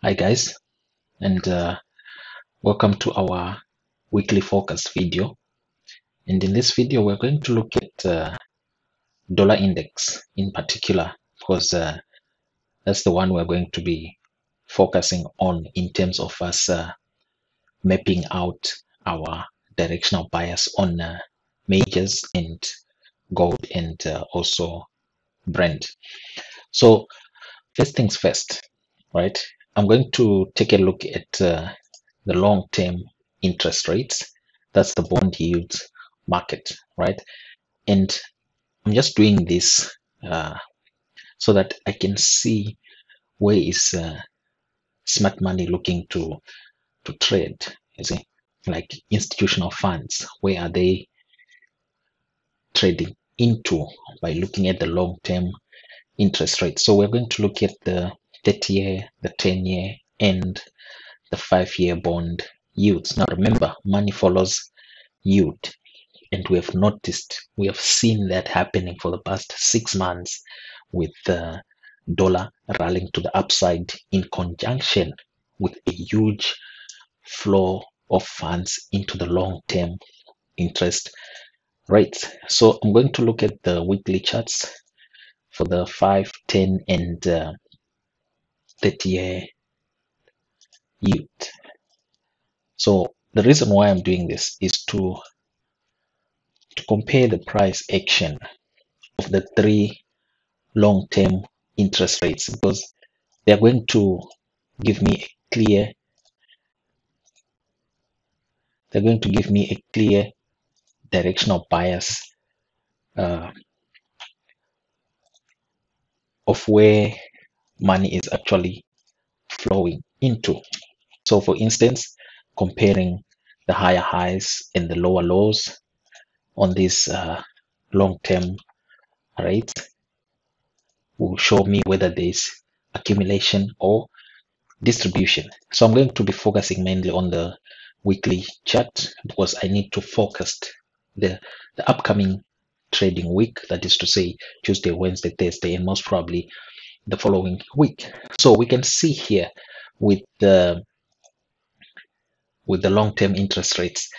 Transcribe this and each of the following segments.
Hi guys, and welcome to our weekly focus video. And in this video, we're going to look at dollar index in particular, because that's the one we're going to be focusing on in terms of us mapping out our directional bias on majors and gold and also Brent. So first things first, right? I'm going to take a look at the long-term interest rates. That's the bond yield market, right? And I'm just doing this so that I can see where is smart money looking to trade. You see, like institutional funds, where are they trading into by looking at the long-term interest rate? So we're going to look at the 30-year, the 10-year, and the 5-year bond yields. Now remember, money follows yield, and we have seen that happening for the past 6 months with the dollar rallying to the upside in conjunction with a huge flow of funds into the long-term interest rates. So I'm going to look at the weekly charts for the 5, 10, and 30-year yield. So the reason why I'm doing this is to compare the price action of the three long-term interest rates, because they are going to give me a clear directional bias uh, of where money is actually flowing into. So for instance, comparing the higher highs and the lower lows on these long-term rates will show me whether there's accumulation or distribution. So I'm going to be focusing mainly on the weekly chart, because I need to focus the upcoming trading week, that is to say Tuesday, Wednesday, Thursday, and most probably the following week. So we can see here with the long-term interest rates,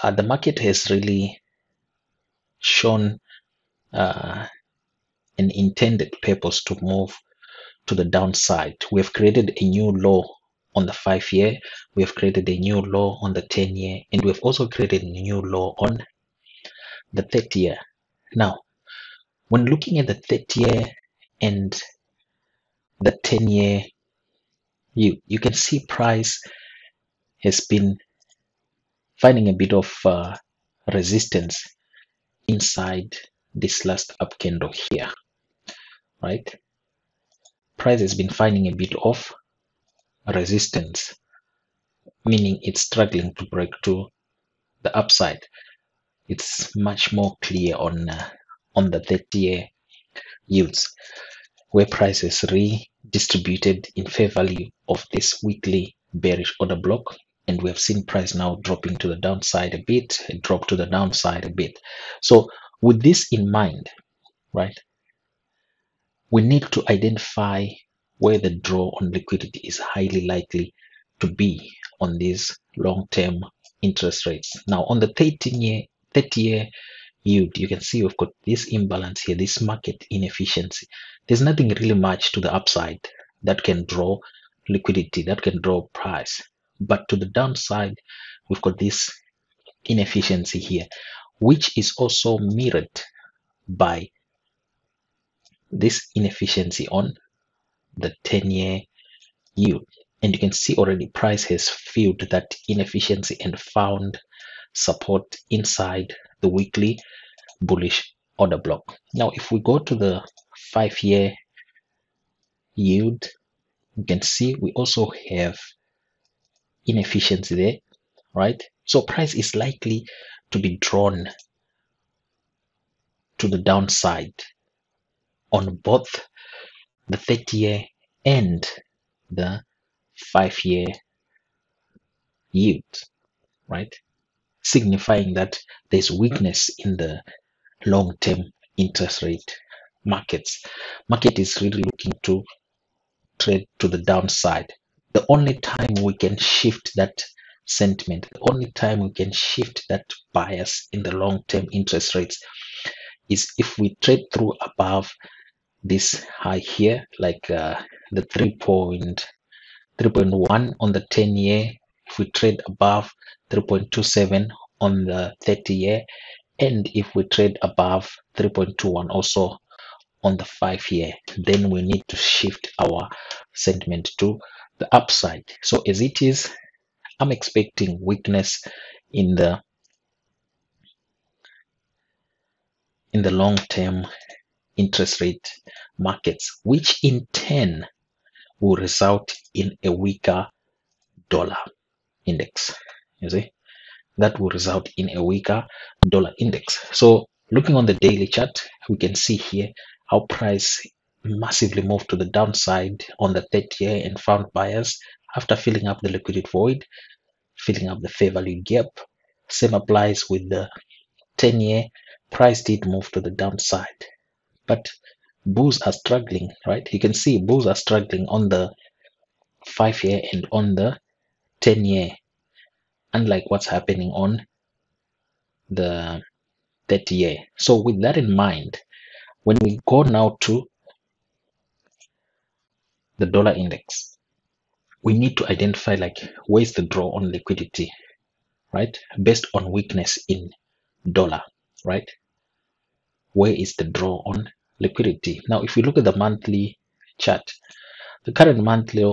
the market has really shown an intended purpose to move to the downside. We have created a new low on the 5-year, we have created a new low on the 10-year, and we've also created a new low on the 30-year. Now, when looking at the 30-year and the 10-year, you can see price has been finding a bit of resistance inside this last up candle here, right? Price has been finding a bit of resistance, meaning it's struggling to break to the upside. It's much more clear on the 30-year yields, where price is redistributed in favor of this weekly bearish order block, and we have seen price now dropping to the downside a bit, drop to the downside a bit. So with this in mind, right, we need to identify where the draw on liquidity is highly likely to be on these long-term interest rates. Now on the 30-year yield, you can see we've got this imbalance here, this market inefficiency. There's nothing really much to the upside that can draw liquidity, that can draw price. But to the downside, we've got this inefficiency here, which is also mirrored by this inefficiency on the 10-year yield. And you can see already price has filled that inefficiency and found support inside the weekly bullish order block. Now, if we go to the 5-year yield, you can see we also have inefficiency there, right? So price is likely to be drawn to the downside on both the 30-year and the 5-year yield, right? Signifying that there's weakness in the long-term interest rate markets. Market is really looking to trade to the downside. The only time we can shift that sentiment, the only time we can shift that bias in the long-term interest rates is if we trade through above this high here, like the 3.1 on the 10-year. If we trade above 3.27 on the 30-year, and if we trade above 3.21 also on the 5-year, then we need to shift our sentiment to the upside. So as it is, I'm expecting weakness in the long-term interest rate markets, which in turn will result in a weaker dollar index. You see, that will result in a weaker dollar index. So looking on the daily chart, we can see here how price massively moved to the downside on the 30-year and found buyers after filling up the liquidity void, filling up the fair value gap. Same applies with the 10-year. Price did move to the downside, but bulls are struggling, right? You can see bulls are struggling on the 5-year and on the 10-year, unlike what's happening on the 30-year. So with that in mind, when we go now to the dollar index, we need to identify like where's the draw on liquidity, right? Based on weakness in dollar, right? Where is the draw on liquidity? Now, if we look at the monthly chart, the current monthly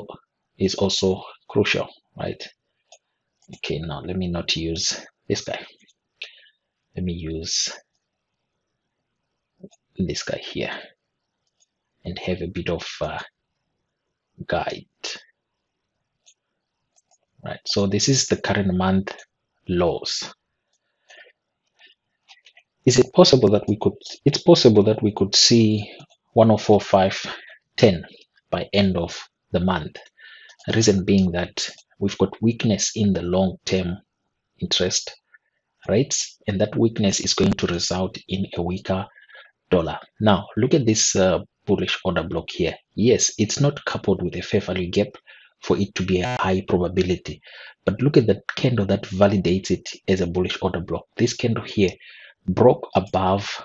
is also crucial, right? Okay, now let me not use this guy. Let me use this guy here and have a bit of guide, right? So this is the current month lows. Is it possible that we could, it's possible that we could see 104.510 by end of the month. The reason being that we've got weakness in the long-term interest rates, and that weakness is going to result in a weaker dollar. Now, look at this bullish order block here. Yes, it's not coupled with a fair value gap for it to be a high probability, but look at that candle that validates it as a bullish order block. This candle here broke above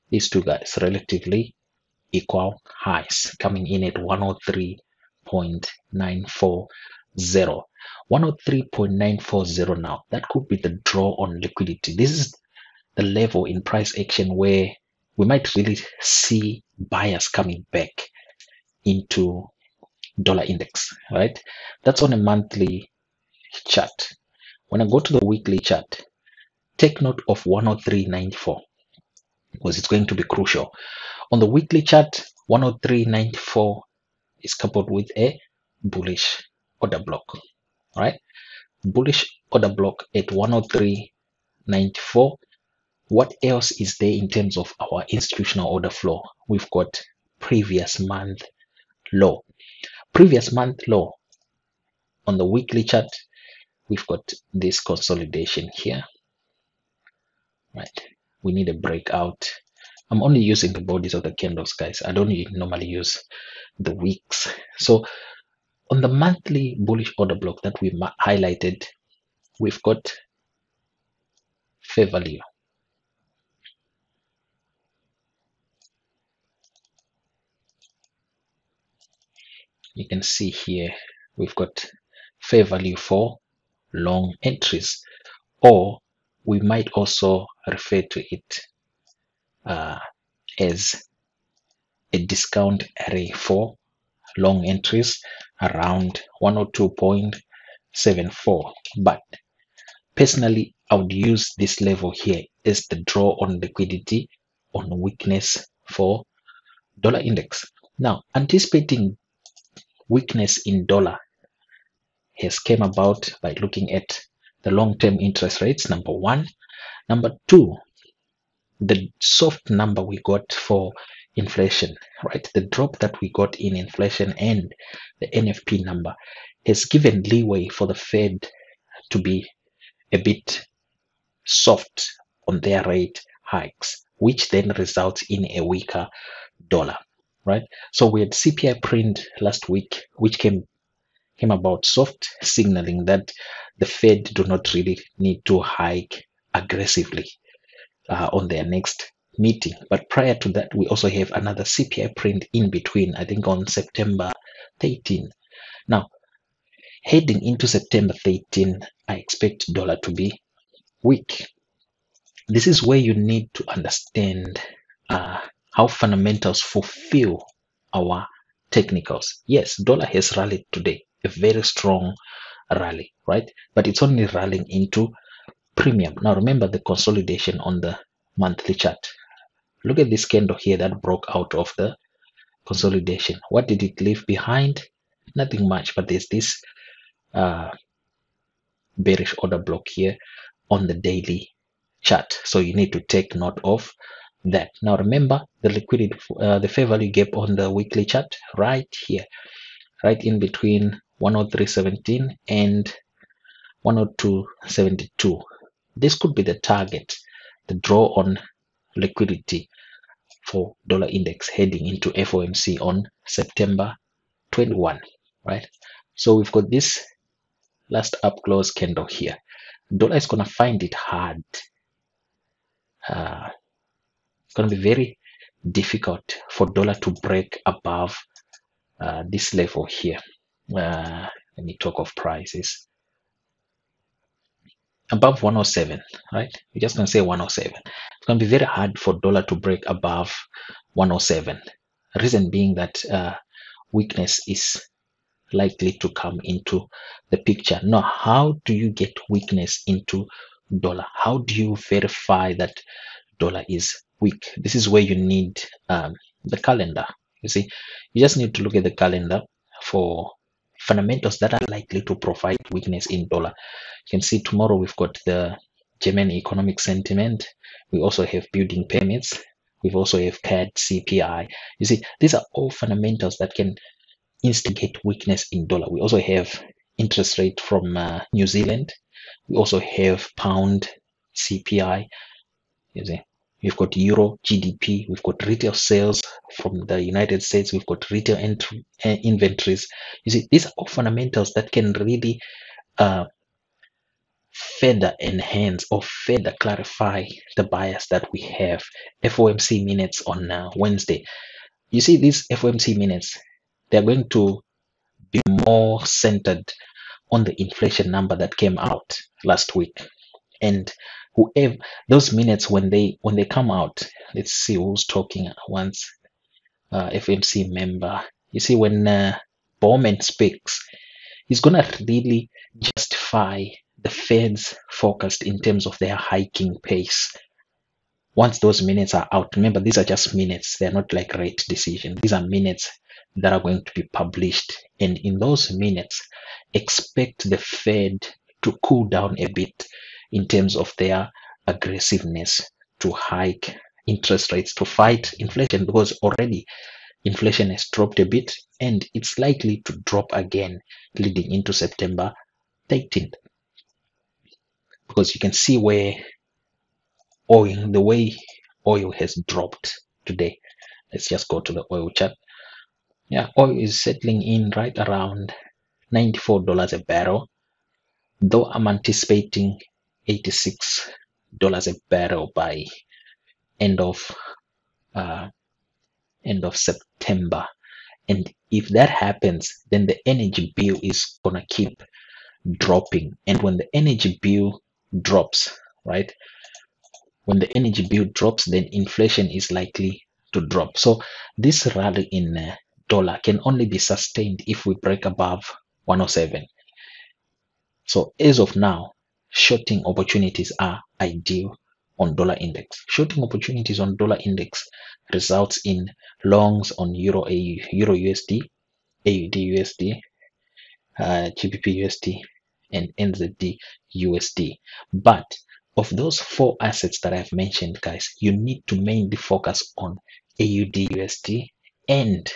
these two guys, relatively equal highs, coming in at 103.940. 103.940 now. That could be the draw on liquidity. This is the level in price action where we might really see buyers coming back into dollar index, right? That's on a monthly chart. When I go to the weekly chart, take note of 103.94 because it's going to be crucial. On the weekly chart, 103.94 is coupled with a bullish order block, right? Bullish order block at 103.94. What else is there in terms of our institutional order flow? We've got previous month low. Previous month low on the weekly chart, we've got this consolidation here, right? We need a breakout. I'm only using the bodies of the candles, guys. I don't normally use the wicks. So on the monthly bullish order block that we highlighted, we've got fair value. You can see here we've got fair value for long entries, or we might also refer to it as a discount array for long entries around 102.74. But personally, I would use this level here as the draw on liquidity on weakness for dollar index. Now, anticipating weakness in dollar has came about by looking at the long-term interest rates, number one. Number two, the soft number we got for inflation, right? The drop that we got in inflation and the NFP number has given leeway for the Fed to be a bit soft on their rate hikes, which then results in a weaker dollar. right? So we had CPI print last week, which came about soft, signaling that the Fed do not really need to hike aggressively on their next meeting. But prior to that, we also have another CPI print in between, I think on September 13. Now, heading into September 13, I expect dollar to be weak. This is where you need to understand how fundamentals fulfill our technicals. Yes, dollar has rallied today, a very strong rally, right? But it's only rallying into premium. Now remember the consolidation on the monthly chart. Look at this candle here that broke out of the consolidation. What did it leave behind? Nothing much, but there's this uh, bearish order block here on the daily chart. So you need to take note of that. Now remember the liquidity, the fair value gap on the weekly chart right here, right in between 103.17 and 102.72. This could be the target, the draw on liquidity for dollar index heading into FOMC on September 21, right? So we've got this last up close candle here. Dollar is going to find it hard. It's going to be very difficult for dollar to break above this level here. Let me talk of prices. Above 107, right? We're just going to say 107. It's going to be very hard for dollar to break above 107. Reason being that weakness is likely to come into the picture. Now, how do you get weakness into dollar? How do you verify that dollar is weak? This is where you need the calendar. You see, you just need to look at the calendar for fundamentals that are likely to provide weakness in dollar. You can see tomorrow we've got the German economic sentiment. We also have building permits. We've also have CAD CPI. You see, these are all fundamentals that can instigate weakness in dollar. We also have interest rate from New Zealand. We also have pound CPI. You see, we've got euro GDP. We've got retail sales from the United States. We've got retail inventories. You see, these are all fundamentals that can really further enhance or further clarify the bias that we have. FOMC minutes on Wednesday. You see, these FOMC minutes, they're going to be more centered on the inflation number that came out last week. And whoever those minutes when they come out, let's see who's talking once. FMC member. You see, when Bowman speaks, he's gonna really justify the Fed's forecast in terms of their hiking pace. Once those minutes are out, remember these are just minutes, they're not like rate decision. These are minutes that are going to be published, and in those minutes expect the Fed to cool down a bit in terms of their aggressiveness to hike interest rates to fight inflation, because already inflation has dropped a bit and it's likely to drop again leading into September 13th, because you can see where oil, the way oil has dropped today. Let's just go to the oil chart. Yeah, oil is settling in right around $94 a barrel, though I'm anticipating $86 a barrel by end of September. And if that happens, then the energy bill is gonna keep dropping. And when the energy bill drops, right? When the energy bill drops, then inflation is likely to drop. So this rally in dollar can only be sustained if we break above 107. So as of now, shorting opportunities are ideal on dollar index. Shorting opportunities on dollar index results in longs on Euro USD, AUD USD, GBP USD, and NZD USD. But of those four assets that I've mentioned, guys, you need to mainly focus on AUD USD and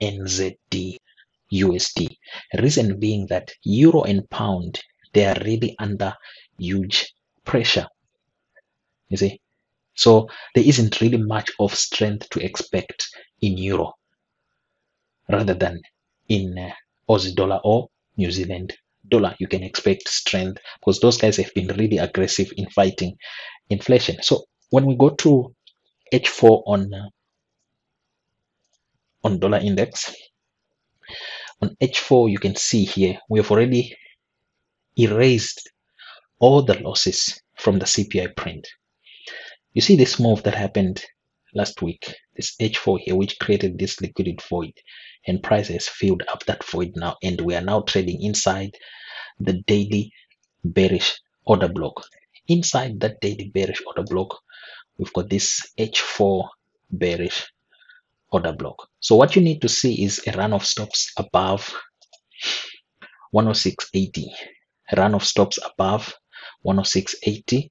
NZD USD. Reason being that euro and pound, they are really under huge pressure. You see, so there isn't really much of strength to expect in euro. rather than in Aussie dollar or New Zealand dollar. You can expect strength because those guys have been really aggressive in fighting inflation. So when we go to H4 on dollar index, on H4 you can see here we have already erased all the losses from the CPI print. You see this move that happened last week, this H4 here, which created this liquidity void, and price has filled up that void now, and we are now trading inside the daily bearish order block. Inside that daily bearish order block, we've got this H4 bearish order block. So what you need to see is a run of stops above 106.80, a run of stops above 106.80.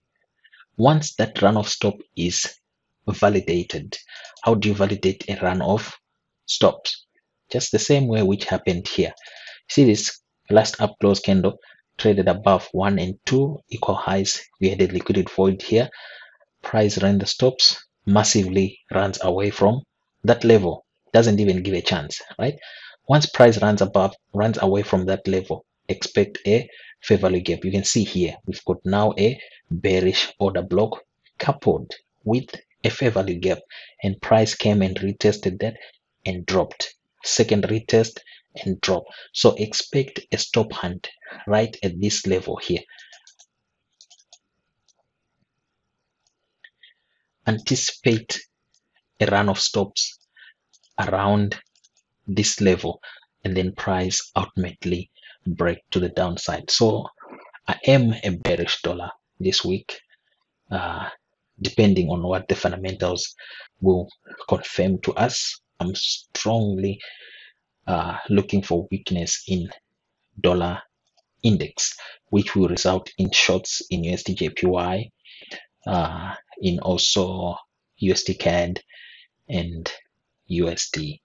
Once that run of stop is validated, how do you validate a run of stops? Just the same way which happened here. See this last up close candle traded above 1 and 2 equal highs. We had a liquidity void here. Price ran the stops, massively runs away from that level, doesn't even give a chance, right? Once price runs away from that level, expect a fair value gap. You can see here we've got now a bearish order block coupled with a fair value gap, and price came and retested that and dropped. Second retest and drop. So expect a stop hunt right at this level here. Anticipate a run of stops around this level, and then price ultimately break to the downside. So I am a bearish dollar this week, depending on what the fundamentals will confirm to us. I'm strongly looking for weakness in dollar index, which will result in shorts in USD JPY, in also USD CAD and USD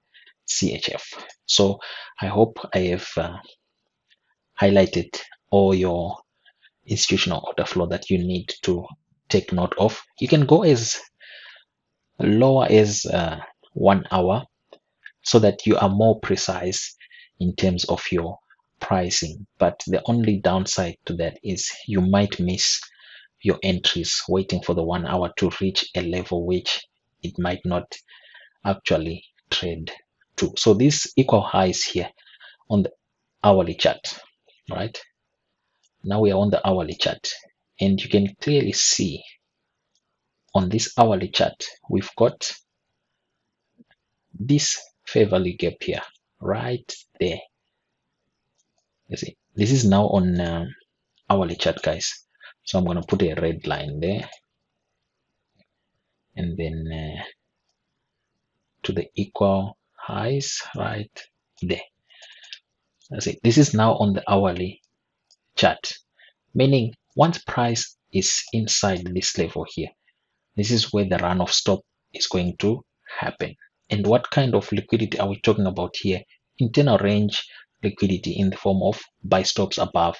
CHF. So I hope I have highlighted all your institutional order flow that you need to take note of. You can go as lower as 1 hour so that you are more precise in terms of your pricing. But the only downside to that is you might miss your entries waiting for the 1 hour to reach a level which it might not actually trade to. So these equal highs here on the hourly chart, right? Now we are on the hourly chart, and you can clearly see on this hourly chart we've got this fair value gap here right there. You see, this is now on hourly chart, guys. So I'm going to put a red line there, and then to the equal highs right there. That's it. This is now on the hourly chart, meaning once price is inside this level here, this is where the run of stop is going to happen. And what kind of liquidity are we talking about here? Internal range liquidity in the form of buy stops above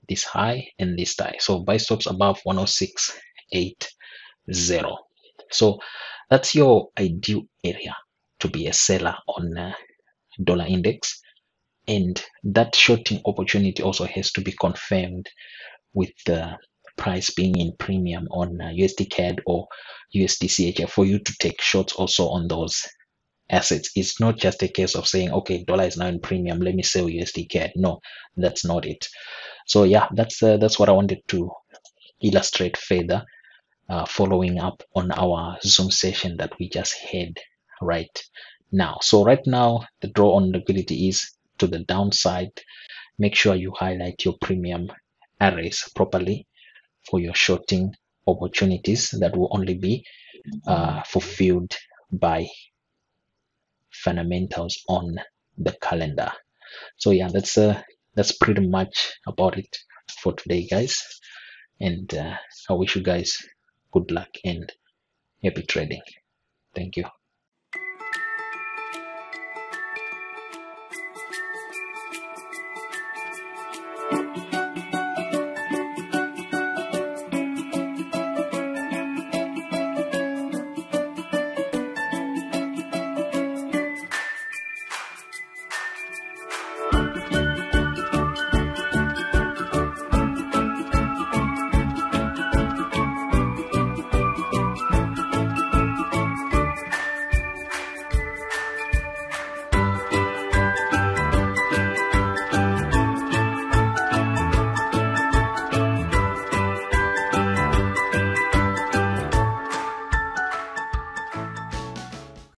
this high and this high. So buy stops above 106.80. So that's your ideal area to be a seller on dollar index, and that shorting opportunity also has to be confirmed with the price being in premium on USD CAD or USD CHF for you to take shorts also on those assets. It's not just a case of saying, okay, dollar is now in premium, let me sell USD CAD. No, that's not it. So yeah, that's what I wanted to illustrate further, following up on our Zoom session that we just had right now. So right now, the draw on liquidity is to the downside. Make sure you highlight your premium arrays properly for your shorting opportunities that will only be fulfilled by fundamentals on the calendar. So yeah, that's pretty much about it for today, guys, and I wish you guys good luck and happy trading. Thank you.